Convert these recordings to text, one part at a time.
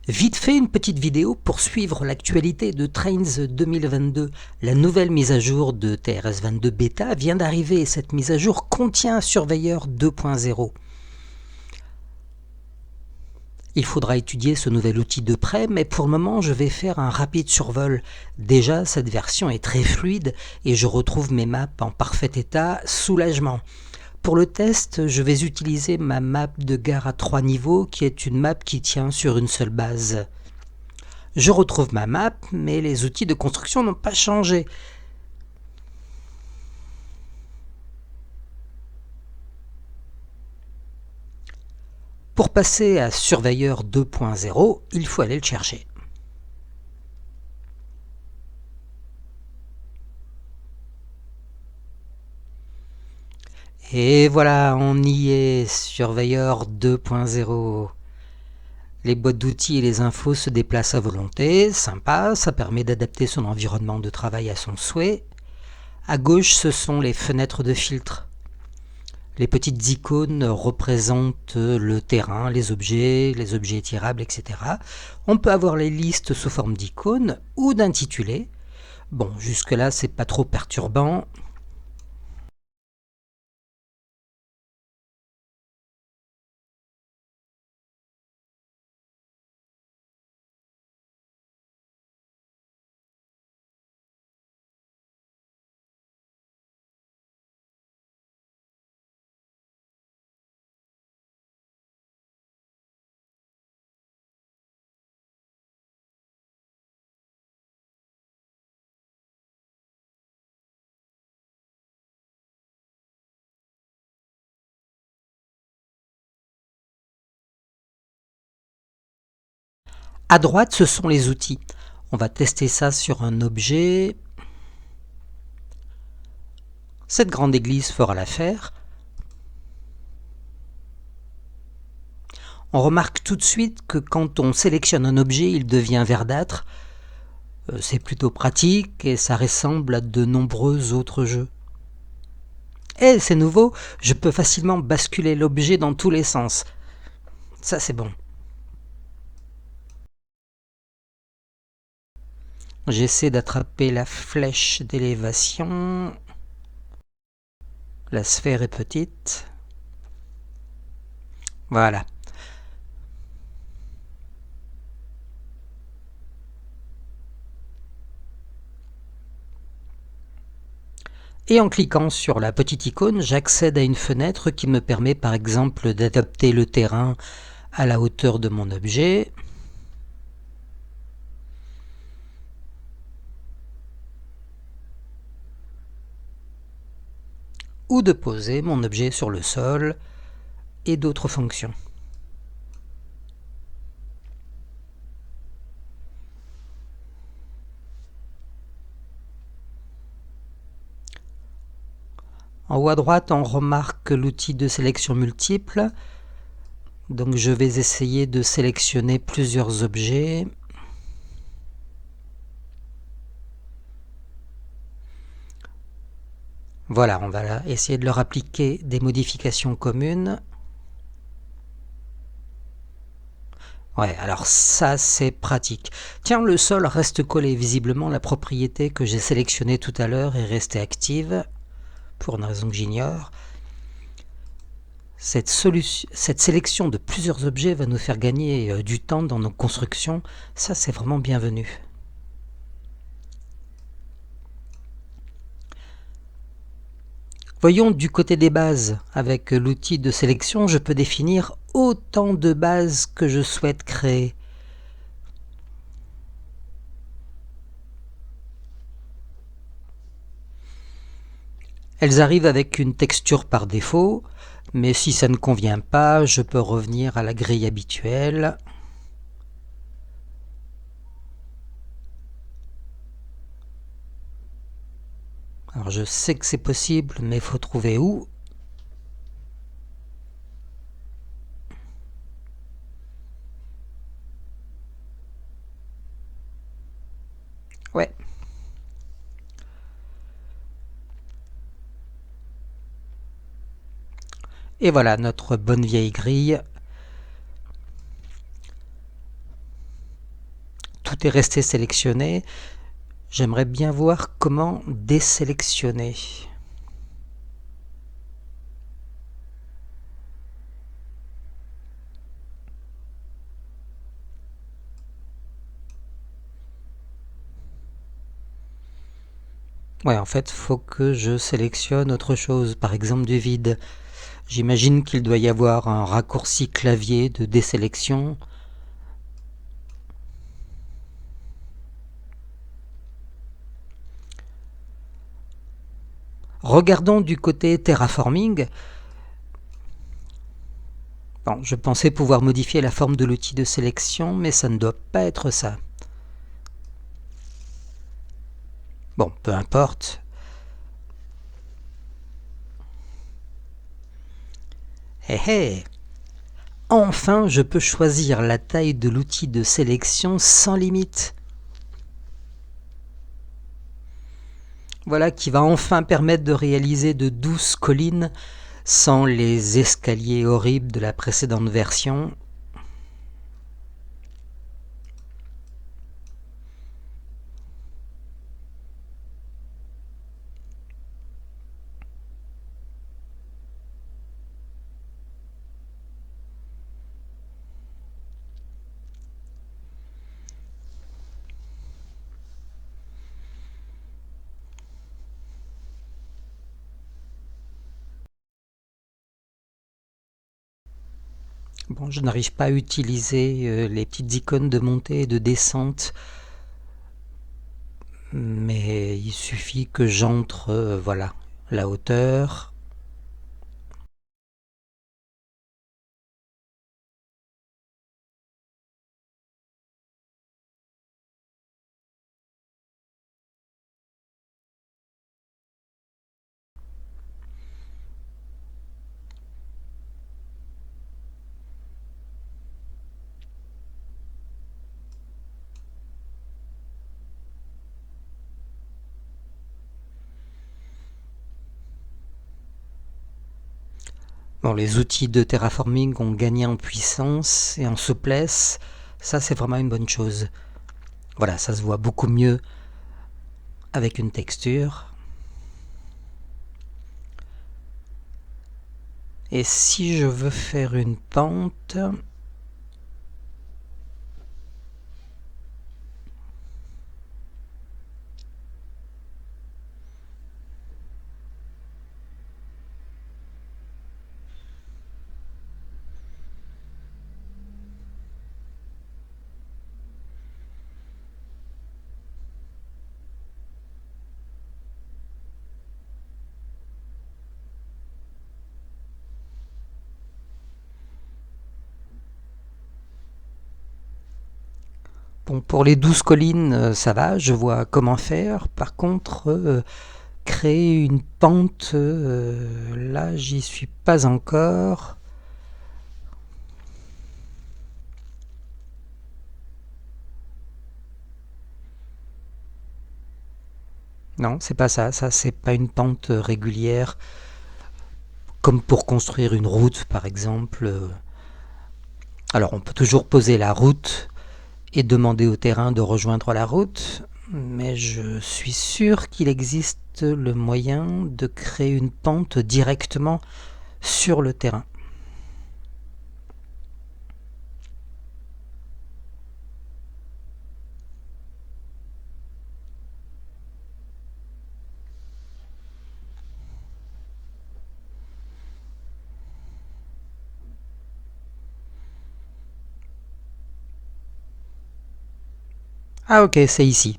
Vite fait une petite vidéo pour suivre l'actualité de Trains 2022. La nouvelle mise à jour de TRS-22 Beta vient d'arriver et cette mise à jour contient un surveilleur 2.0. Il faudra étudier ce nouvel outil de près, mais pour le moment je vais faire un rapide survol. Déjà cette version est très fluide et je retrouve mes maps en parfait état, soulagement. Pour le test, je vais utiliser ma map de gare à 3 niveaux qui est une map qui tient sur une seule base. Je retrouve ma map, mais les outils de construction n'ont pas changé. Pour passer à Surveilleur 2.0, il faut aller le chercher. Et voilà, on y est, Surveilleur 2.0. Les boîtes d'outils et les infos se déplacent à volonté, sympa, ça permet d'adapter son environnement de travail à son souhait. À gauche, ce sont les fenêtres de filtre. Les petites icônes représentent le terrain, les objets tirables, etc. On peut avoir les listes sous forme d'icônes ou d'intitulés. Bon, jusque-là, c'est pas trop perturbant. À droite, ce sont les outils. On va tester ça sur un objet. Cette grande église fera l'affaire. On remarque tout de suite que quand on sélectionne un objet, il devient verdâtre. C'est plutôt pratique et ça ressemble à de nombreux autres jeux. Et c'est nouveau, je peux facilement basculer l'objet dans tous les sens. Ça c'est bon. J'essaie d'attraper la flèche d'élévation. La sphère est petite. Voilà. Et en cliquant sur la petite icône, j'accède à une fenêtre qui me permet par exemple d'adapter le terrain à la hauteur de mon objet. Ou de poser mon objet sur le sol et d'autres fonctions. En haut à droite, on remarque l'outil de sélection multiple. Donc je vais essayer de sélectionner plusieurs objets. Voilà, on va essayer de leur appliquer des modifications communes. Ouais, alors ça c'est pratique. Tiens, le sol reste collé. Visiblement, la propriété que j'ai sélectionnée tout à l'heure est restée active, pour une raison que j'ignore. Cette sélection de plusieurs objets va nous faire gagner du temps dans nos constructions. Ça, c'est vraiment bienvenu. Voyons du côté des bases. Avec l'outil de sélection, je peux définir autant de bases que je souhaite créer. Elles arrivent avec une texture par défaut, mais si ça ne convient pas, je peux revenir à la grille habituelle. Alors je sais que c'est possible, mais il faut trouver où. Ouais. Et voilà notre bonne vieille grille. tout est resté sélectionné. J'aimerais bien voir comment désélectionner. Ouais, en fait, faut que je sélectionne autre chose, par exemple du vide. J'imagine qu'il doit y avoir un raccourci clavier de désélection. Regardons du côté terraforming. Bon, je pensais pouvoir modifier la forme de l'outil de sélection, mais ça ne doit pas être ça. Bon, peu importe. Hé hé! Enfin, je peux choisir la taille de l'outil de sélection sans limite. Voilà qui va enfin permettre de réaliser de douces collines sans les escaliers horribles de la précédente version. Bon, je n'arrive pas à utiliser les petites icônes de montée et de descente, mais il suffit que j'entre, voilà, la hauteur. Bon, les outils de terraforming ont gagné en puissance et en souplesse. Ça, c'est vraiment une bonne chose. Voilà, ça se voit beaucoup mieux avec une texture. Et si je veux faire une pente, bon, pour les 12 collines, ça va, je vois comment faire. Par contre, créer une pente, là, j'y suis pas encore. Non, c'est pas ça. Ça, c'est pas une pente régulière, comme pour construire une route, par exemple. Alors, on peut toujours poser la route et demander au terrain de rejoindre la route, mais je suis sûr qu'il existe le moyen de créer une pente directement sur le terrain. Ah ok, c'est ici.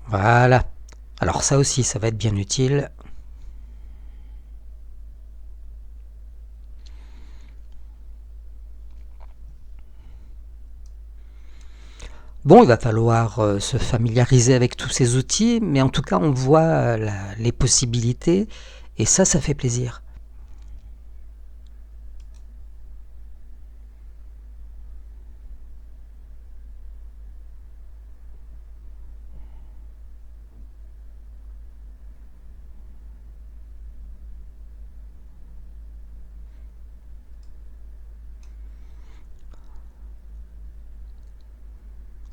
Voilà. Alors ça aussi, ça va être bien utile. Bon, il va falloir se familiariser avec tous ces outils, mais en tout cas, on voit les possibilités, et ça fait plaisir.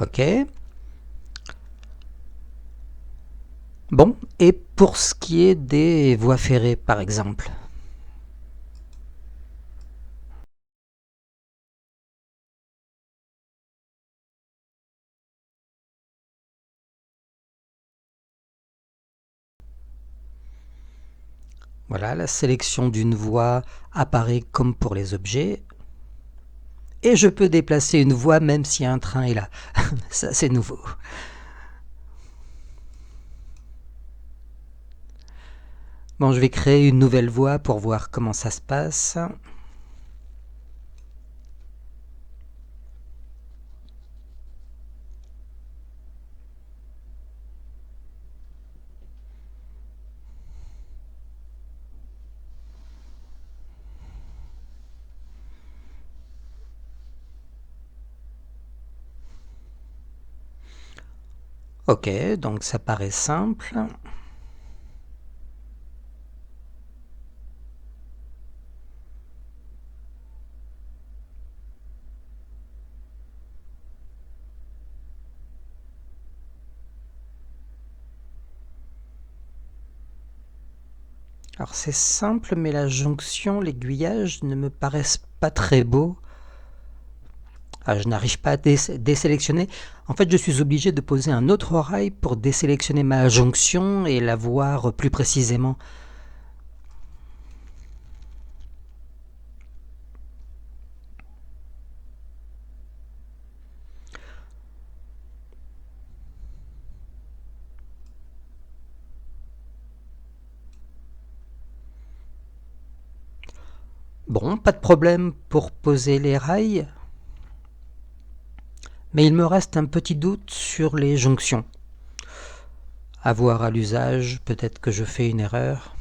OK. Bon, et pour ce qui est des voies ferrées, par exemple. Voilà, la sélection d'une voie apparaît comme pour les objets. Et je peux déplacer une voie même si un train est là. Ça, c'est nouveau. Bon, je vais créer une nouvelle voie pour voir comment ça se passe. Ok, donc ça paraît simple. Alors c'est simple, mais la jonction, l'aiguillage ne me paraissent pas très beaux. Ah, je n'arrive pas à désélectionner. En fait, je suis obligé de poser un autre rail pour désélectionner ma jonction et la voir plus précisément. Bon, pas de problème pour poser les rails. Mais il me reste un petit doute sur les jonctions. À voir à l'usage, peut-être que je fais une erreur.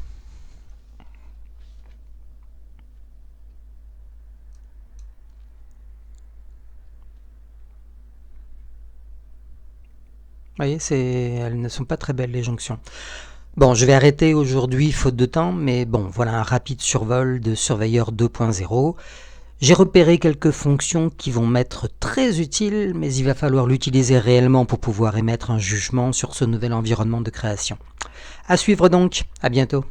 Vous voyez, elles ne sont pas très belles les jonctions. Bon, je vais arrêter aujourd'hui faute de temps, mais bon, voilà un rapide survol de Surveyor 2.0. J'ai repéré quelques fonctions qui vont m'être très utiles, mais il va falloir l'utiliser réellement pour pouvoir émettre un jugement sur ce nouvel environnement de création. À suivre donc, à bientôt.